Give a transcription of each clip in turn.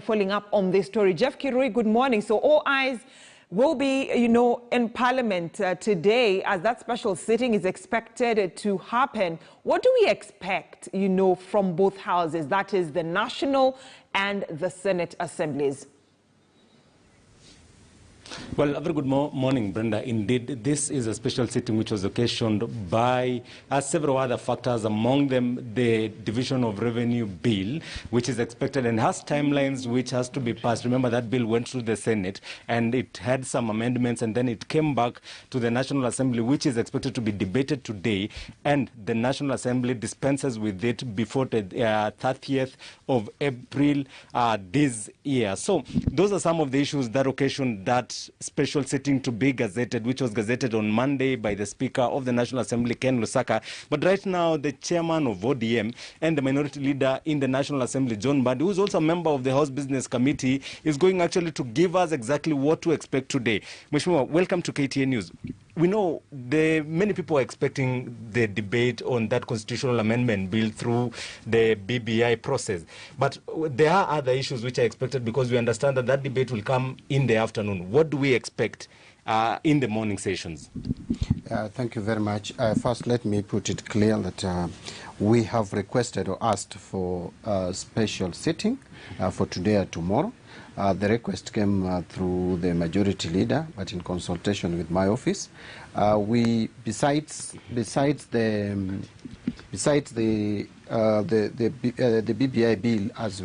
Following up on this story, Jeff Kirui, good morning. So all eyes will be, in Parliament today as that special sitting is expected to happen. What do we expect, from both houses, that is the National and the Senate Assemblies? Well, a very good morning, Brenda. Indeed, this is a special sitting which was occasioned by several other factors, among them the Division of Revenue Bill, which is expected and has timelines which has to be passed. Remember, that bill went through the Senate and it had some amendments, and then it came back to the National Assembly, which is expected to be debated today, and the National Assembly dispenses with it before the 30th of April this year. So those are some of the issues that occasioned that special sitting to be gazetted, which was gazetted on Monday by the Speaker of the National Assembly, Ken Lusaka. But right now, the chairman of ODM and the minority leader in the National Assembly, John Badi, who is also a member of the House Business Committee, is going actually to give us exactly what to expect today. Mheshimiwa, welcome to KTN News. We know many people are expecting the debate on that constitutional amendment bill through the BBI process. But there are other issues which are expected, because we understand that debate will come in the afternoon. What do we expect in the morning sessions? Thank you very much. First, let me put it clear that we have requested or asked for a special sitting for today or tomorrow. The request came through the majority leader, but in consultation with my office. Besides the BBI bill, as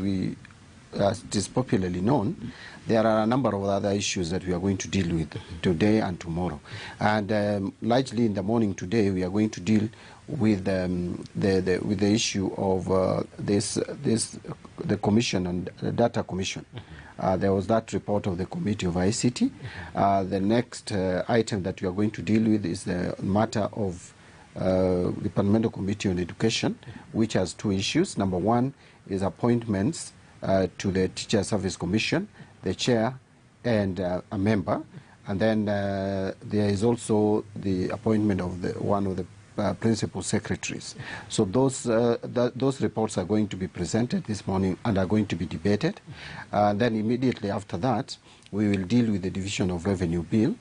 it is popularly known, there are a number of other issues that we are going to deal with today and tomorrow. And largely in the morning today, we are going to deal with the issue of the commission and the data commission. There was that report of the Committee of ICT. The next item that we are going to deal with is the matter of the Parliamentary Committee on Education, which has two issues. Number one is appointments to the Teacher Service Commission, the chair and a member. And then there is also the appointment of one of the principal secretaries. So those reports are going to be presented this morning and are going to be debated. Then immediately after that, we will deal with the Division of Revenue Bill,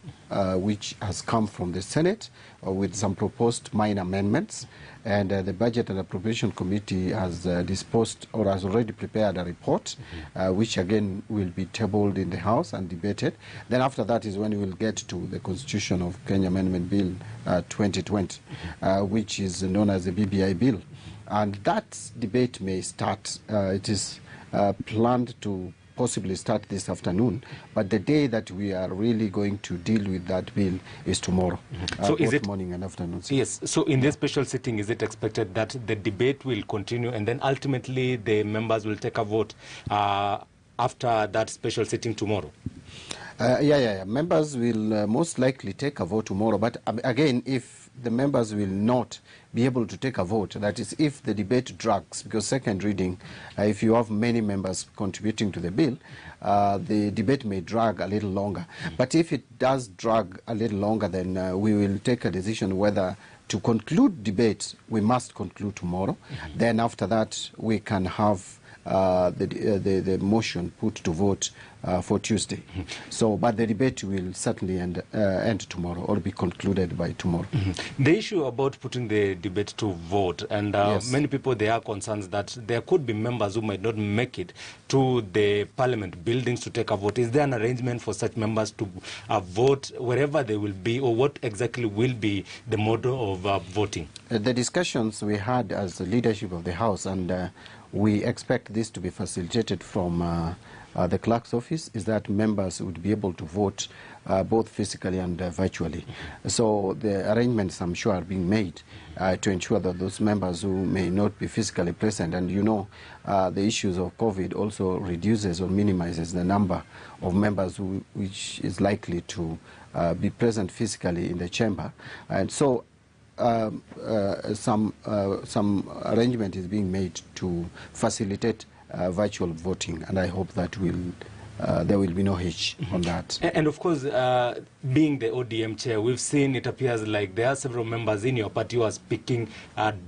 which has come from the Senate with some proposed minor amendments. And the Budget and Appropriation Committee has disposed or has already prepared a report, which again will be tabled in the House and debated. Then after that is when we will get to the Constitution of Kenya Amendment Bill 2020, which is known as the BBI Bill. And that debate may start. It is planned to possibly start this afternoon, but the day that we are really going to deal with that bill is tomorrow. So is it morning and afternoon? Yes. So in this special sitting, is it expected that the debate will continue and then ultimately the members will take a vote after that special sitting tomorrow? Yeah. Members will most likely take a vote tomorrow, but again, if the members will not be able to take a vote, that is if the debate drags, because second reading, if you have many members contributing to the bill, the debate may drag a little longer. But if it does drag a little longer, then we will take a decision whether to conclude debate. We must conclude tomorrow. Then after that, we can have the motion put to vote for Tuesday. So, but the debate will certainly end tomorrow or be concluded by tomorrow. The issue about putting the debate to vote, and yes, many people, there are concerns that there could be members who might not make it to the Parliament buildings to take a vote. Is there an arrangement for such members to vote wherever they will be, or what exactly will be the model of voting? The discussions we had as the leadership of the House, and we expect this to be facilitated from the clerk's office, is that members would be able to vote both physically and virtually. So the arrangements, I'm sure, are being made to ensure that those members who may not be physically present, and the issues of COVID also reduces or minimizes the number of members which is likely to be present physically in the chamber. And so some arrangement is being made to facilitate virtual voting, and I hope that will there will be no hitch on that. And of course, being the ODM chair, we've seen it appears like there are several members in your party who are speaking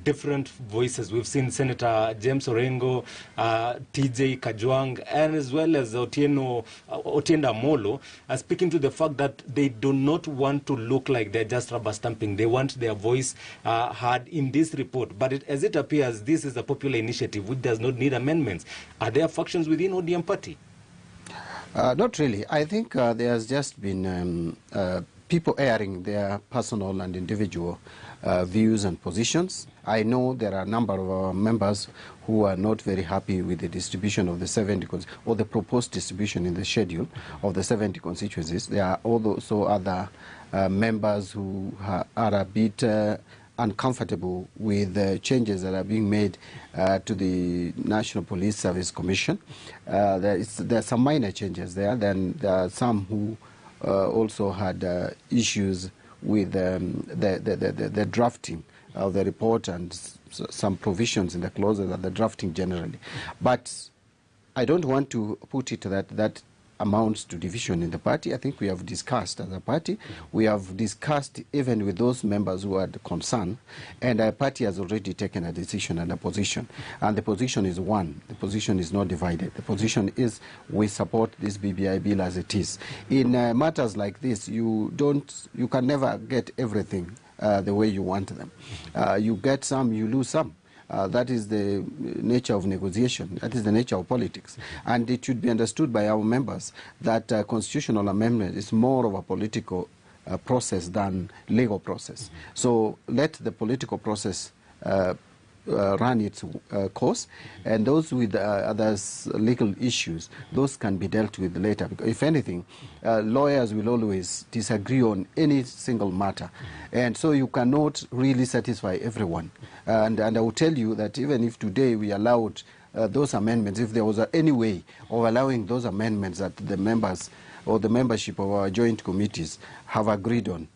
different voices. We've seen Senator James Orengo, TJ Kajwang, and as well as Otienda Molo speaking to the fact that they do not want to look like they're just rubber stamping. They want their voice heard in this report. But as it appears, this is a popular initiative which does not need amendments. Are there factions within ODM party? Not really. I think there has just been people airing their personal and individual views and positions. I know there are a number of our members who are not very happy with the distribution of the 70 or the proposed distribution in the schedule of the 70 constituencies. There are also other members who are a bit uncomfortable with the changes that are being made to the National Police Service Commission. There are some minor changes there. Then there are some who also had issues with the drafting of the report and some provisions in the clauses of the drafting generally. But I don't want to put it that amounts to division in the party. I think we have discussed as a party. We have discussed even with those members who had concern, and our party has already taken a decision and a position. And the position is one. The position is not divided. The position is we support this BBI bill as it is. In matters like this, you can never get everything the way you want them. You get some, you lose some. That is the nature of negotiation. That is the nature of politics. And it should be understood by our members that constitutional amendment is more of a political process than legal process. So let the political process run its course, and those with others legal issues, those can be dealt with later. Because if anything, lawyers will always disagree on any single matter, and so you cannot really satisfy everyone. And I will tell you that even if today we allowed those amendments, if there was any way of allowing those amendments that the members or the membership of our joint committees have agreed on,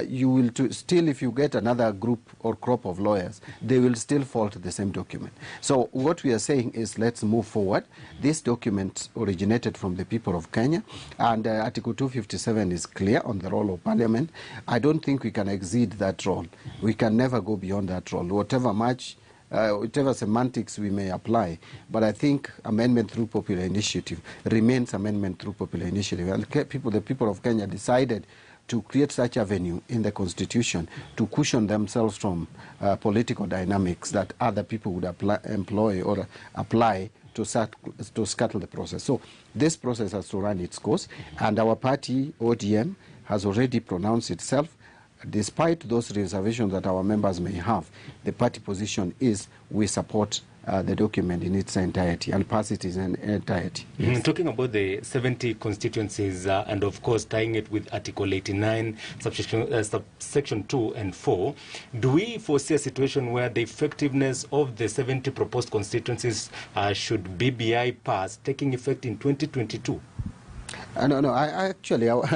you will still, if you get another group or crop of lawyers, they will still fall to the same document. So what we are saying is let's move forward. This document originated from the people of Kenya, and Article 257 is clear on the role of Parliament. I don't think we can exceed that role. We can never go beyond that role, whatever semantics we may apply. But I think amendment through popular initiative remains amendment through popular initiative. And the people of Kenya decided to create such a venue in the Constitution to cushion themselves from political dynamics that other people would employ or apply to scuttle the process. So this process has to run its course, and our party, ODM, has already pronounced itself. Despite those reservations that our members may have, the party position is we support the document in its entirety and pass it in entirety. Yes. Talking about the 70 constituencies and of course tying it with Article 89, subsection 2 and 4, do we foresee a situation where the effectiveness of the 70 proposed constituencies should BBI pass taking effect in 2022? No, I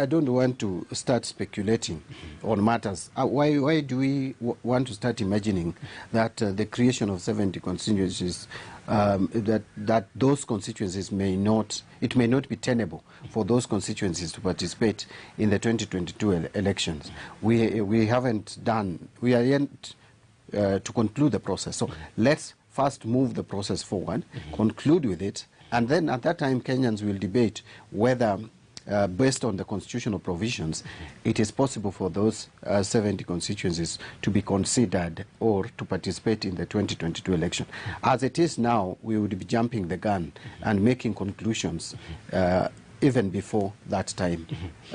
don't want to start speculating on matters. Why do we want to start imagining that the creation of 70 constituencies, that those constituencies may not be tenable for those constituencies to participate in the 2022 elections? We are yet to conclude the process. So let's first move the process forward, conclude with it, and then at that time Kenyans will debate whether, based on the constitutional provisions, it is possible for those 70 constituencies to be considered or to participate in the 2022 election. As it is now, we would be jumping the gun and making conclusions even before that time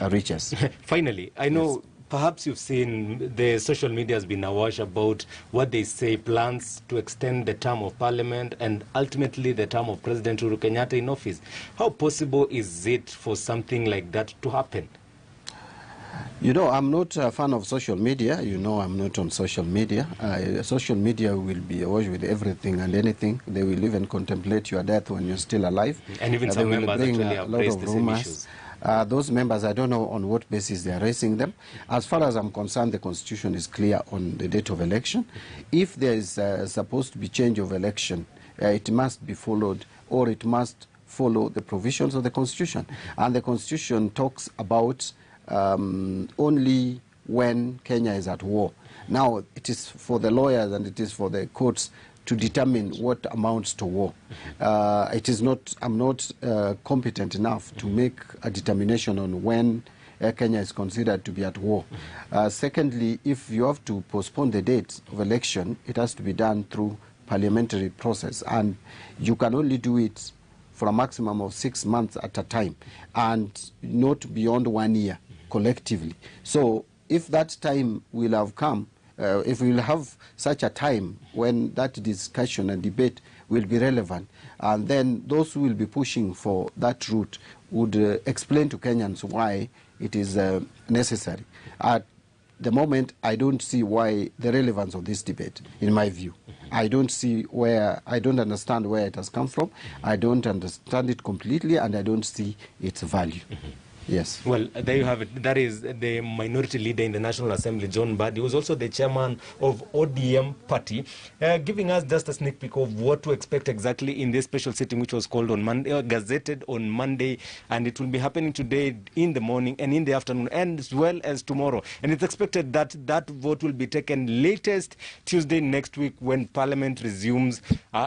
reaches. Finally, I know perhaps you've seen the social media has been awash about what they say plans to extend the term of Parliament and ultimately the term of President Uhuru Kenyatta in office. How possible is it for something like that to happen? You know, I'm not a fan of social media. You know, I'm not on social media. Social media will be awash with everything and anything. They will even contemplate your death when you're still alive. And even some members actually have raised the same issues. Those members, I don't know on what basis they are raising them. As far as I'm concerned, the Constitution is clear on the date of election. If there is supposed to be change of election, it must be followed, or it must follow the provisions of the Constitution. And the Constitution talks about only when Kenya is at war. Now, it is for the lawyers and it is for the courts to determine what amounts to war. I'm not competent enough to make a determination on when Kenya is considered to be at war. Secondly, if you have to postpone the date of election, it has to be done through parliamentary process, and you can only do it for a maximum of 6 months at a time, and not beyond 1 year collectively. So if that time will have come, if we will have such a time when that discussion and debate will be relevant, and then those who will be pushing for that route would explain to Kenyans why it is necessary. At the moment, I don't see why the relevance of this debate, in my view. I don't understand where it has come from. I don't understand it completely, and I don't see its value. Yes. Well, there you have it. That is the minority leader in the National Assembly, John Mbadi, who was also the chairman of ODM party, giving us just a sneak peek of what to expect exactly in this special sitting, which was called on Monday, gazetted on Monday, and it will be happening today in the morning and in the afternoon, and as well as tomorrow. And it's expected that that vote will be taken latest Tuesday next week when Parliament resumes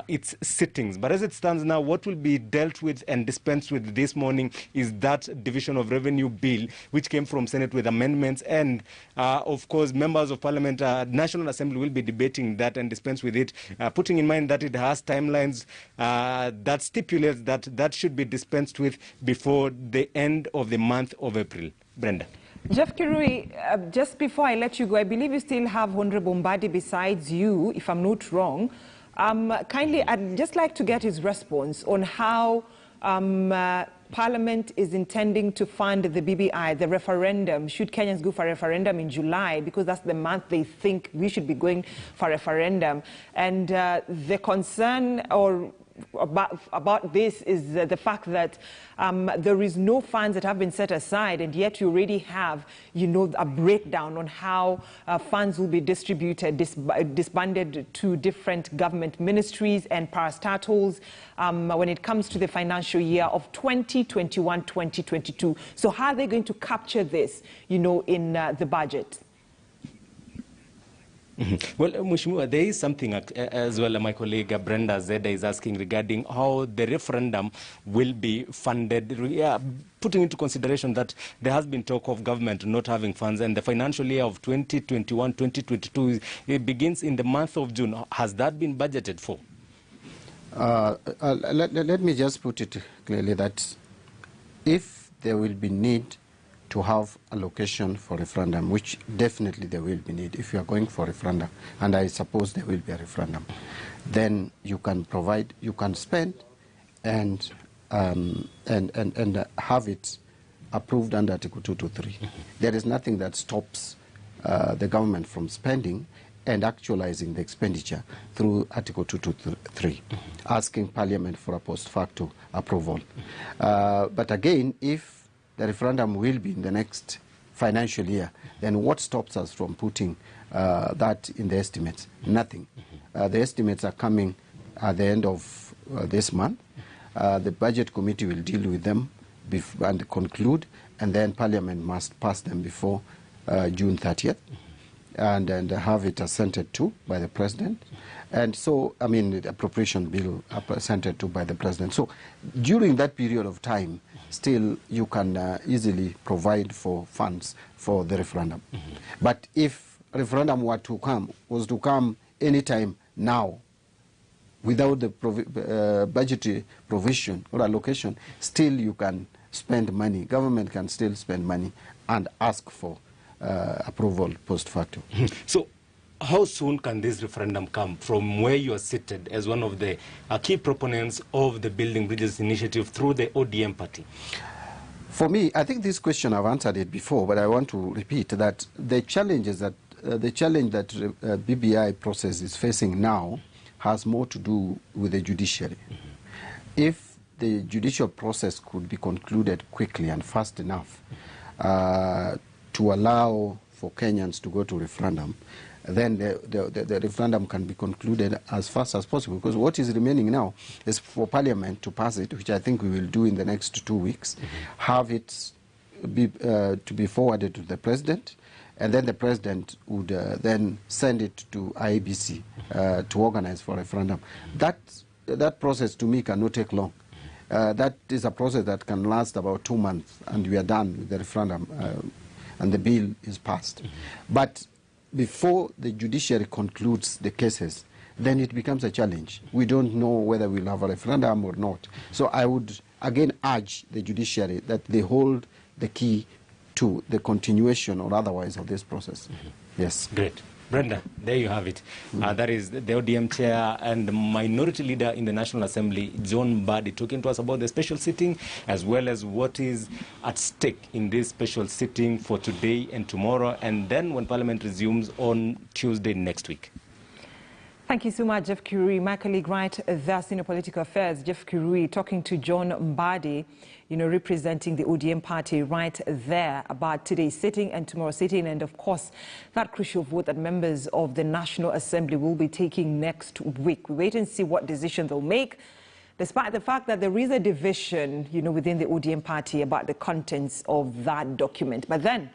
its sittings. But as it stands now, what will be dealt with and dispensed with this morning is that division of revenue bill, which came from Senate with amendments, and of course members of Parliament, National Assembly will be debating that and dispense with it, putting in mind that it has timelines that stipulates that that should be dispensed with before the end of the month of April. Brenda. Jeff Kirui, just before I let you go, I believe you still have Honorable Mbadi besides you, if I'm not wrong. Kindly, I'd just like to get his response on how Parliament is intending to fund the BBI, the referendum. Should Kenyans go for a referendum in July? Because that's the month they think we should be going for a referendum. And the concern about this is the fact that there is no funds that have been set aside, and yet you already have, a breakdown on how funds will be distributed, disbanded to different government ministries and parastatals when it comes to the financial year of 2021-2022. So how are they going to capture this, in the budget? Well, Mheshimiwa, there is something as well. My colleague Brenda Zeda is asking regarding how the referendum will be funded, putting into consideration that there has been talk of government not having funds, and the financial year of 2021-2022 it begins in the month of June. Has that been budgeted for? Let me just put it clearly that if there will be need to have allocation for referendum, which definitely there will be need if you are going for referendum, and I suppose there will be a referendum, then you can provide, you can spend and have it approved under Article 223. There is nothing that stops the government from spending and actualizing the expenditure through Article 223, asking Parliament for a post facto approval. But again, if the referendum will be in the next financial year, then what stops us from putting that in the estimates? Nothing. The estimates are coming at the end of this month. The Budget Committee will deal with them and conclude, and then Parliament must pass them before June 30th and have it assented to by the President. And so, the appropriation bill assented to by the President. So during that period of time, still you can easily provide for funds for the referendum. But if a referendum was to come anytime now, without the budgetary provision or allocation, still you can spend money. Government can still spend money and ask for approval post facto. So how soon can this referendum come from where you are seated as one of the key proponents of the Building Bridges initiative through the ODM party? For me, I think this question I've answered it before, but I want to repeat that the challenge that BBI process is facing now has more to do with the judiciary. If the judicial process could be concluded quickly and fast enough to allow for Kenyans to go to referendum, then the referendum can be concluded as fast as possible, because what is remaining now is for Parliament to pass it, which I think we will do in the next 2 weeks, have it to be forwarded to the President, and then the President would then send it to IEBC to organize for a referendum. That process, to me, cannot take long. That is a process that can last about 2 months, and we are done with the referendum, and the bill is passed. But before the judiciary concludes the cases, then it becomes a challenge. We don't know whether we'll have a referendum or not. So I would again urge the judiciary that they hold the key to the continuation or otherwise of this process. Yes. Great. Brenda, there you have it. That is the ODM chair and minority leader in the National Assembly, John Mbadi, talking to us about the special sitting as well as what is at stake in this special sitting for today and tomorrow, and then when Parliament resumes on Tuesday next week. Thank you so much, Jeff Kirui. My colleague right there, Senior Political Affairs, Jeff Kirui, talking to John Mbadi, representing the ODM party right there about today's sitting and tomorrow's sitting, and of course, that crucial vote that members of the National Assembly will be taking next week. We wait and see what decision they'll make, despite the fact that there is a division, within the ODM party about the contents of that document. But then,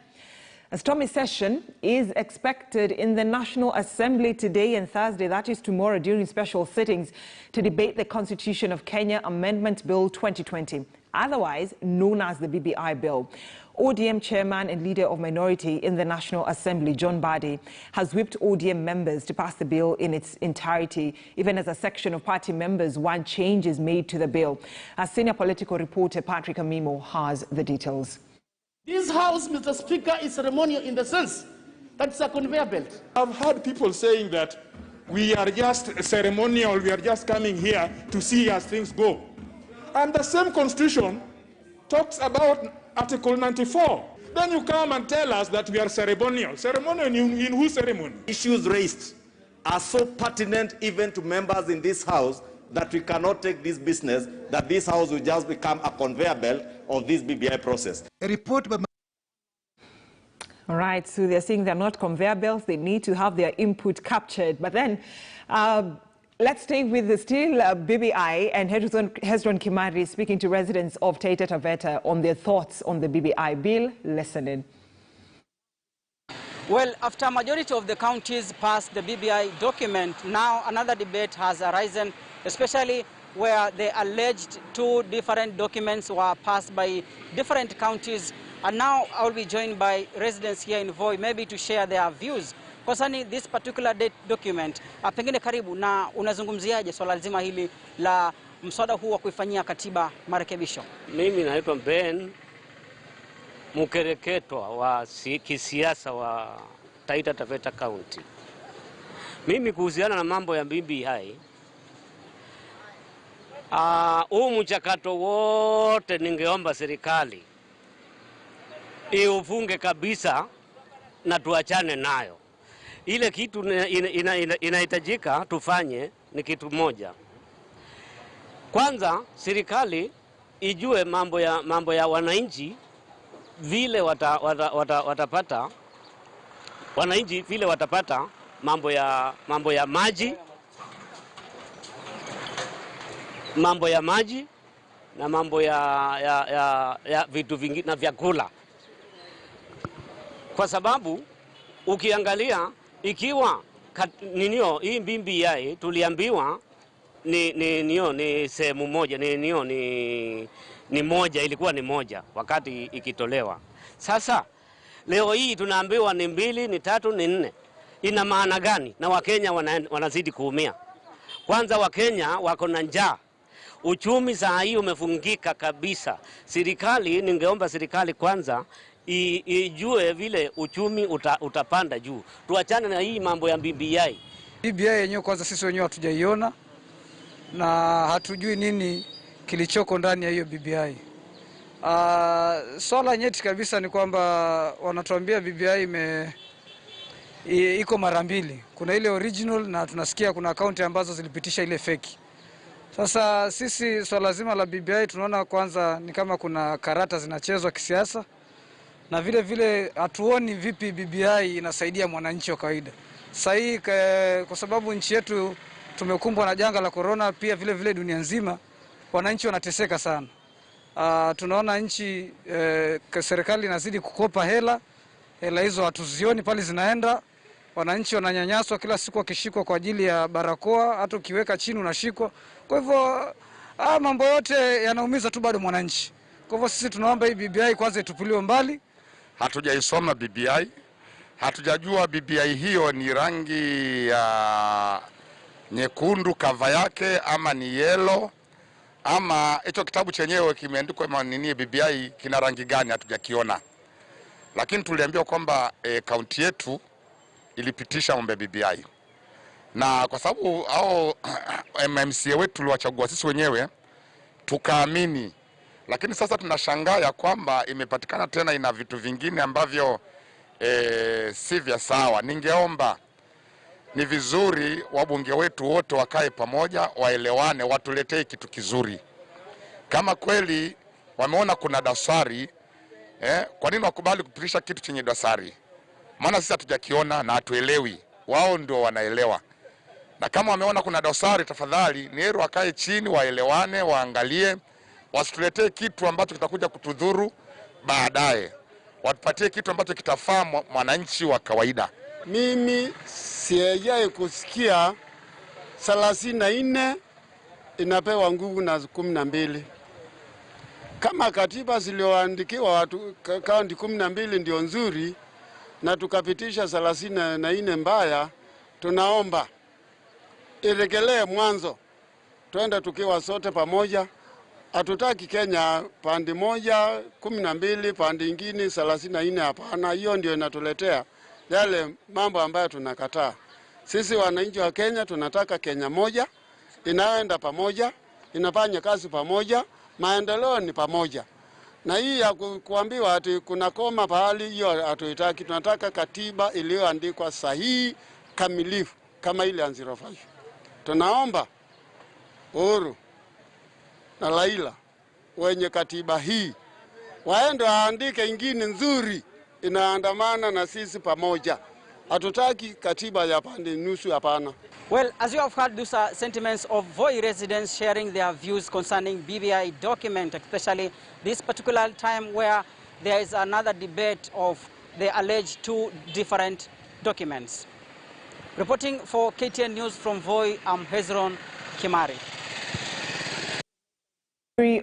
a stormy session is expected in the National Assembly today and Thursday, that is tomorrow, during special sittings to debate the Constitution of Kenya Amendment Bill 2020, otherwise known as the BBI Bill. ODM chairman and leader of minority in the National Assembly, John Mbadi, has whipped ODM members to pass the bill in its entirety, even as a section of party members want changes made to the bill. Our senior political reporter Patrick Amimo has the details. This house, Mr. Speaker, is ceremonial in the sense that it's a conveyor belt. I've heard people saying that we are just ceremonial, we are just coming here to see as things go. And the same constitution talks about Article 94. Then you come and tell us that we are ceremonial. Ceremonial in whose ceremony? Issues raised are so pertinent even to members in this house that we cannot take this business, that this house will just become a conveyor belt of this BBI process. A report by... All right, so they're saying they're not conveyor belts, they need to have their input captured. But then, let's stay with the still BBI, and Hezron Kimari speaking to residents of Taita Taveta on their thoughts on the BBI bill. Listen in. Well, after a majority of the counties passed the BBI document, now another debate has arisen, especially where the alleged 2 different documents were passed by different counties. And now I will be joined by residents here in Voi, maybe to share their views concerning this particular document. Pengine karibu, na unazungumziaje swala zima hili la mswada huu wa kuifanyia katiba marekebisho? Mimi naitwa Ben Mukereketwa wa kisiasa wa Taita Taveta County. Mimi kuhusiana na mambo ya BBI, huu mchakato wote ningeomba serikali iufunge kabisa na tuachane nayo. Ile kitu inahitajika tufanye ni kitu moja. Kwanza serikali ijue mambo ya wananchi vile watapata wananchi vile watapata mambo ya maji na mambo ya vitu vingi na vyakula. Kwa sababu ukiangalia ikiwa hii BBI tuliambiwa ni sehemu moja, ni moja, ilikuwa ni moja wakati ikitolewa. Sasa leo hii tunaambiwa ni 2, ni 3, ni 4. Ina maana gani? Na Wakenya wanazidi kuumia. Kwanza Wakenya wako na njaa. Uchumi saa hii umefungika kabisa. Serikali, ningeomba serikali kwanza ijue vile uchumi utapanda juu. Tuachane na hii mambo ya BBI. BBI yenyewe kwanza sisi wenyewe hatujaiona na hatujui nini kilichoko ndani ya hiyo BBI. Swala nyeti kabisa ni kwamba wanatuambia BBI iko mara mbili. Kuna ile original na tunasikia kuna akaunti ambazo zilipitisha ile fake. Sasa sisi swala zima la BBI tunaona kwanza ni kama kuna karata zinachezwa kisiasa, na vile hatuoni vipi BBI inasaidia mwananchi wa kawaida. Sasa hii kwa sababu nchi yetu tumekumbwa na janga la corona, pia vile vile dunia nzima wananchi wanateseka sana. Tunaona nchi serikali inazidi kukopa hela hizo hatuzioni pale zinaenda. Wananchi wananyanyaswa kila siku wakishikwa kwa ajili ya barakoa, hata ukiweka chini unashikwa. Kwa hivyo mambo yote yanaumiza tu bado mwananchi. Kwa hivyo sisi tunaomba hii BBI kwanza itupiliwe mbali. Hatujaisoma BBI. Hatujajua BBI hiyo ni rangi ya nyekundu kava yake ama ni yellow, ama hicho kitabu chenyewe kimeandikwa nini BBI kina rangi gani hatujakiona. Lakini tuliambiwa kwamba kaunti yetu ilipitisha mambo ya BBI. Na kwa sababu hao MMCA wetu tuliwachagua sisi wenyewe tukaamini. Lakini sasa tunashangaa ya kwamba imepatikana tena ina vitu vingine ambavyo si vya sawa. Ningeomba ni vizuri wabunge wetu wote wakae pamoja, waelewane, watuletee kitu kizuri. Kama kweli wameona kuna dosari, kwa nini wakubali kupitisha kitu chenye dosari? Maana sisi hatujakiona na hatuelewi. Wao ndio wanaelewa. Na kama wameona kuna dosari, tafadhali ni heri wakae chini, waelewane, waangalie, wasituletee kitu ambacho kitakuja kutudhuru baadaye. Watupatie kitu ambacho kitafaa mwananchi wa kawaida. Mimi sijawahi kusikia 34 inapewa nguvu na 12. Kama katiba zilioandikiwa watu kaunti 12 ndio nzuri na tukapitisha 34 mbaya, tunaomba iregelee mwanzo. Twende tukiwa sote pamoja. Hatutaki Kenya pande moja 12 pande nyingine 34, hapana. Hiyo ndio inatuletea yale mambo ambayo tunakataa. Sisi wananchi wa Kenya tunataka Kenya moja, inaenda pamoja, inafanya kazi pamoja, maendeleo ni pamoja. Na hii ya kuambiwa ati kuna koma pahali, hiyo hatuitaki. Tunataka katiba iliyoandikwa sahihi kamilifu kama ile 05. Tunaomba Uhuru na Raila wenye katiba hii waende waandike ingine nzuri inaandamana na sisi pamoja. Hatutaki katiba ya pande nusu, hapana. Well, as you have heard, these are sentiments of Voi residents sharing their views concerning BBI document, especially this particular time where there is another debate of the alleged 2 different documents. Reporting for KTN News from Voi, I'm Hezron Kimari.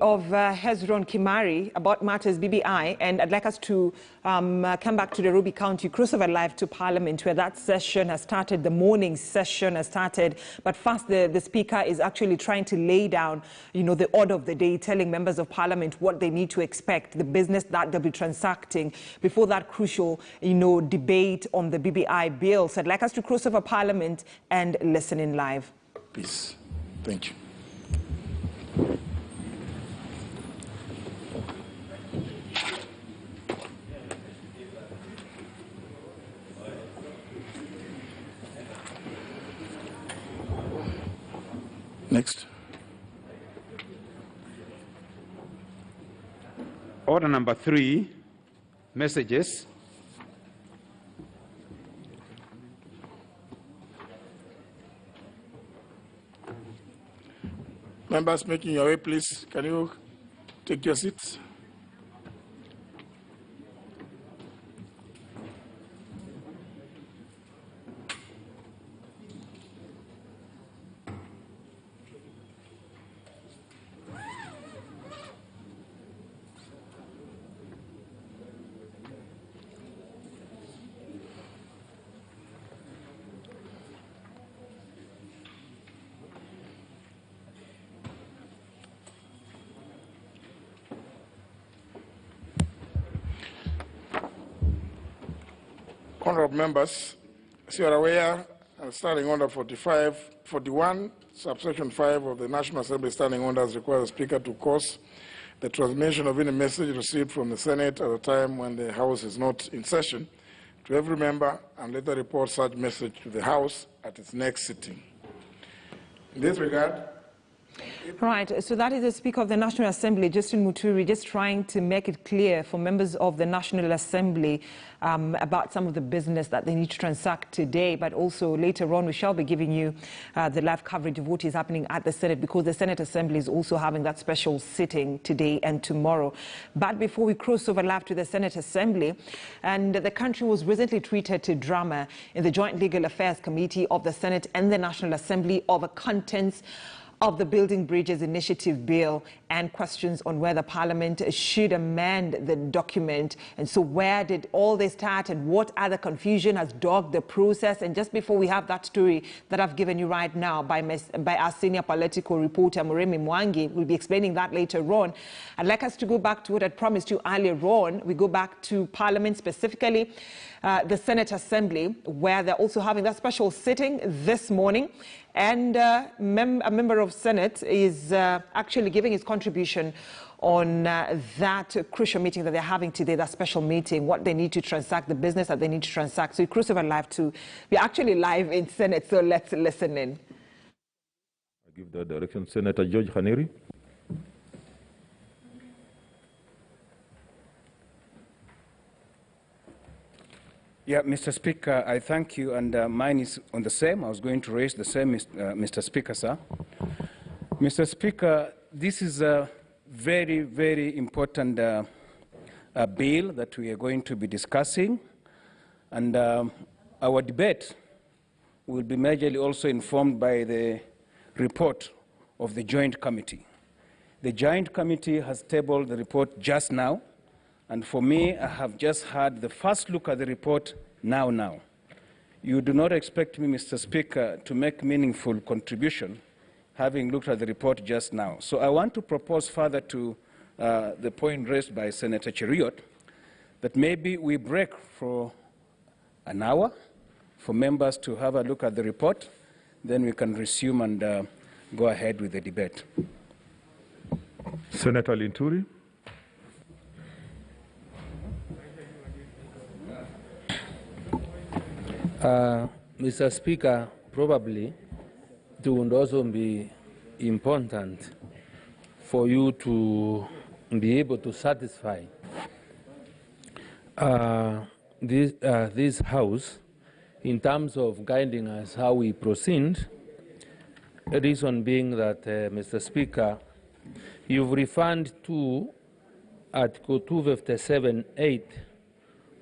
Of Hezron Kimari about matters BBI, and I'd like us to come back to the Ruby County crossover live to Parliament, where that session has started. The morning session has started, but first the Speaker is actually trying to lay down, the order of the day, telling members of Parliament what they need to expect, the business that they'll be transacting before that crucial, debate on the BBI bill. So I'd like us to cross over Parliament and listen in live. Peace. Thank you. Next. Order number 3, messages. Members making your way, please. Can you take your seats? Honorable members, as you are aware, Standing Order 41, subsection 5 of the National Assembly Standing Orders requires the Speaker to cause the transmission of any message received from the Senate at a time when the House is not in session to every member and later report such message to the House at its next sitting. In this regard, Right, so that is the Speaker of the National Assembly, Justin Muturi, just trying to make it clear for members of the National Assembly about some of the business that they need to transact today. But also later on, we shall be giving you the live coverage of what is happening at the Senate, because the Senate Assembly is also having that special sitting today and tomorrow. But before we cross over live to the Senate Assembly, and the country was recently treated to drama in the Joint Legal Affairs Committee of the Senate and the National Assembly over contents of the Building Bridges Initiative Bill and questions on whether Parliament should amend the document. And so where did all this start, and what other confusion has dogged the process? And just before we have that story that I've given you right now by our senior political reporter, Muremi Mwangi, we'll be explaining that later on. I'd like us to go back to what I'd promised you earlier on. We go back to Parliament, specifically the Senate Assembly, where they're also having that special sitting this morning. And a member of Senate is actually giving his contribution on that crucial meeting that they're having today, that special meeting, what they need to transact, the business that they need to transact. So cross over live too. We're actually live in Senate, so let's listen in. I give the direction, Senator George Khaniri. Yeah, Mr. Speaker, I thank you, and mine is on the same. I was going to raise the same, Mr. Speaker, sir. Mr. Speaker, this is a very, very important bill that we are going to be discussing, and our debate will be majorly also informed by the report of the Joint Committee. The Joint Committee has tabled the report just now, and for me, I have just had the first look at the report now. You do not expect me, Mr. Speaker, to make meaningful contribution, having looked at the report just now. So I want to propose further to the point raised by Senator Cheriot, that maybe we break for an hour for members to have a look at the report, then we can resume and go ahead with the debate. Senator Linturi. Mr. Speaker, probably it would also be important for you to be able to satisfy this House in terms of guiding us how we proceed. The reason being that, Mr. Speaker, you've referred to Article 257(8)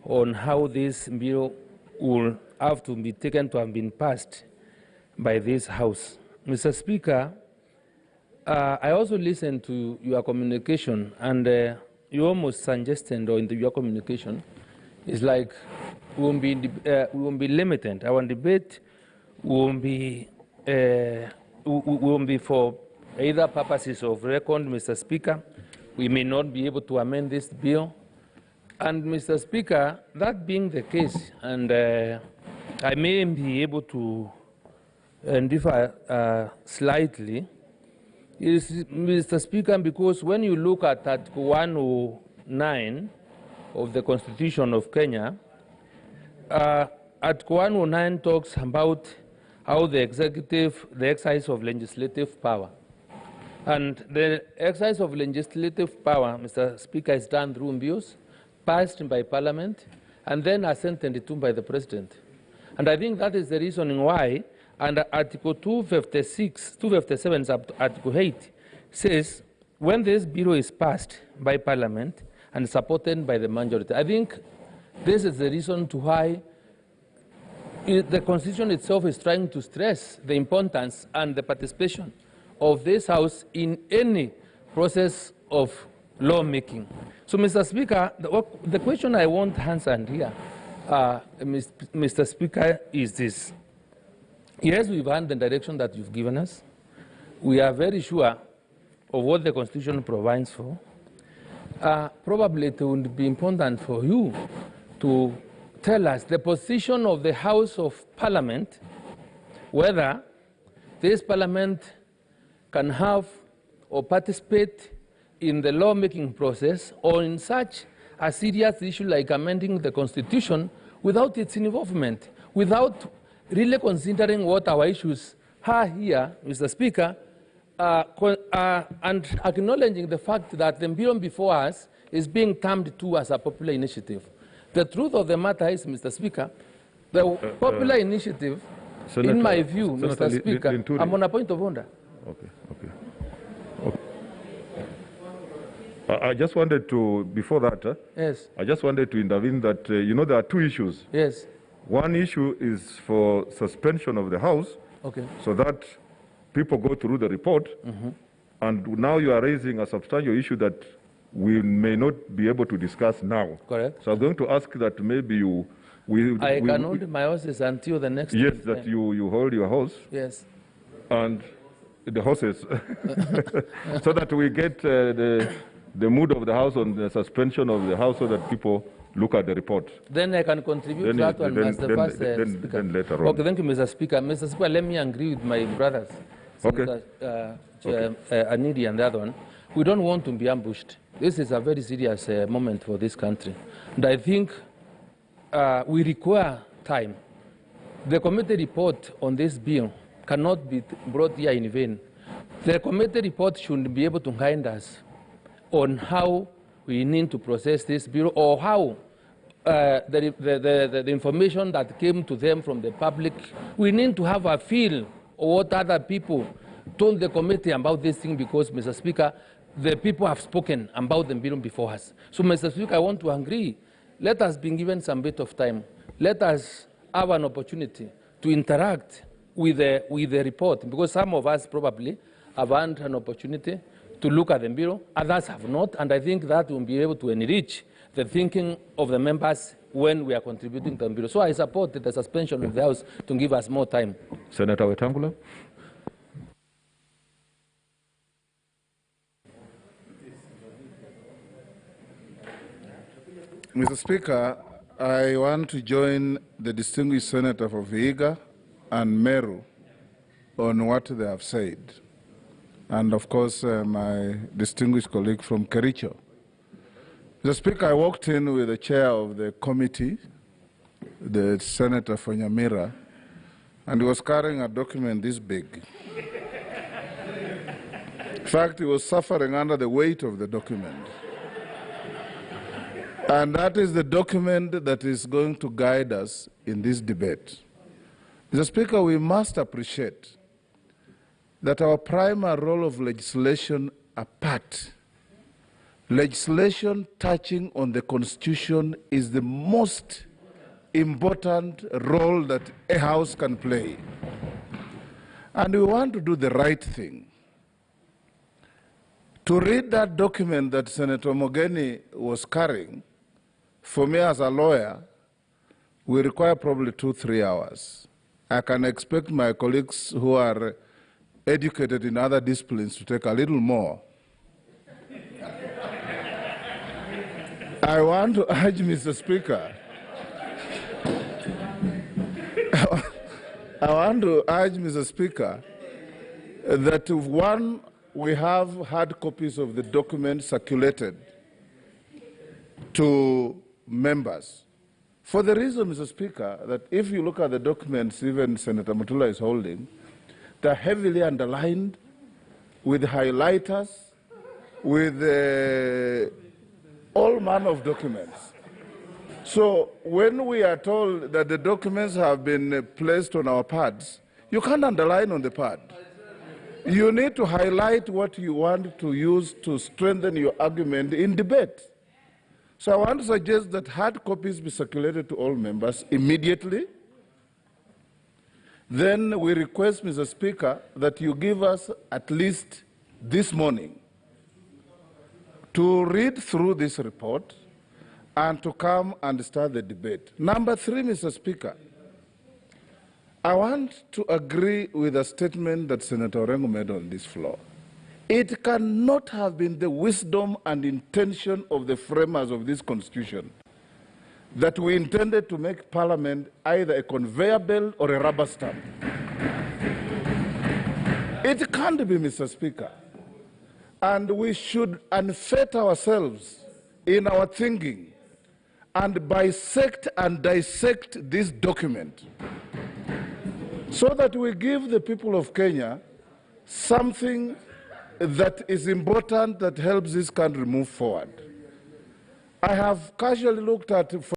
on how this bill will have to be taken to have been passed by this House. Mr. Speaker, I also listened to your communication, and you almost suggested, or in your communication, it's like we won't be limited. Our debate won't be for either purposes of record, Mr. Speaker. We may not be able to amend this bill. And, Mr. Speaker, that being the case, and I may be able to differ slightly, is, Mr. Speaker, because when you look at Article 109 of the Constitution of Kenya, Article 109 talks about how the exercise of legislative power. And the exercise of legislative power, Mr. Speaker, is done through bills passed by Parliament and then assented to by the President. And I think that is the reason why under Article 257, Article 8, says when this bill is passed by Parliament and supported by the majority. I think this is the reason to why the Constitution itself is trying to stress the importance and the participation of this House in any process of lawmaking. So, Mr. Speaker, the question I want answered here, Mr. Speaker, is this. Yes, we've heard the direction that you've given us. We are very sure of what the Constitution provides for. Probably it would be important for you to tell us the position of the House of Parliament, whether this Parliament can have or participate in the lawmaking process or in such a serious issue like amending the Constitution without its involvement, without really considering what our issues are here, Mr. Speaker, and acknowledging the fact that the bill before us is being termed to as a popular initiative. The truth of the matter is, Mr. Speaker, the popular initiative, Senator, in my view, Senator Mr. Speaker, Linturi. I'm on a point of order. Okay. I just wanted to, before that, yes. I just wanted to intervene that, you know, there are two issues. Yes. One issue is for suspension of the House, okay, so that people go through the report, and now you are raising a substantial issue that we may not be able to discuss now. Correct. So I'm going to ask that maybe you... I can hold my horses until the next... Yes, that you hold your horse. Yes. And the horses, so that we get the mood of the House on the suspension of the House so that people look at the report. Then I can contribute to that one as the first Speaker. Then later on. Okay, thank you, Mr. Speaker. Mr. Speaker, let me agree with my brothers, okay. Anidi and the other one. We don't want to be ambushed. This is a very serious moment for this country. And I think we require time. The committee report on this bill cannot be brought here in vain. The committee report should be able to guide us on how we need to process this bill, or how the information that came to them from the public, we need to have a feel of what other people told the committee about this thing, because, Mr. Speaker, the people have spoken about the bill before us. So, Mr. Speaker, I want to agree. Let us be given some bit of time. Let us have an opportunity to interact with the report, because some of us probably have had an opportunity to look at the bill, others have not, and I think that will be able to enrich the thinking of the members when we are contributing to the bill. So I support the suspension of the House to give us more time. Senator Wetangula. Mr. Speaker, I want to join the distinguished senator for Vihiga and Meru on what they have said, and of course my distinguished colleague from Kericho. Mr. Speaker, I walked in with the chair of the committee, the senator from Nyamira, and he was carrying a document this big. In fact, he was suffering under the weight of the document. And that is the document that is going to guide us in this debate. Mr. Speaker, we must appreciate that our primary role of legislation apart, legislation touching on the Constitution is the most important role that a House can play. And we want to do the right thing. To read that document that Senator Mogeni was carrying, for me as a lawyer, we require probably 2-3 hours. I can expect my colleagues who are educated in other disciplines to take a little more. I want to urge, Mr. Speaker, I want to urge, Mr. Speaker, that one, we have hard copies of the document circulated to members. For the reason, Mr. Speaker, that if you look at the documents even Senator Mutula is holding, they're heavily underlined with highlighters, with all manner of documents. So when we are told that the documents have been placed on our pads, you can't underline on the pad. You need to highlight what you want to use to strengthen your argument in debate. So I want to suggest that hard copies be circulated to all members immediately. Then we request, Mr. Speaker, that you give us at least this morning to read through this report and to come and start the debate. Number 3, Mr. Speaker, I want to agree with a statement that Senator Orengo made on this floor. It cannot have been the wisdom and intention of the framers of this Constitution that we intended to make Parliament either a conveyor belt or a rubber stamp. It can't be, Mr. Speaker. And we should unfet ourselves in our thinking and bisect and dissect this document so that we give the people of Kenya something that is important that helps this country move forward. I have casually looked at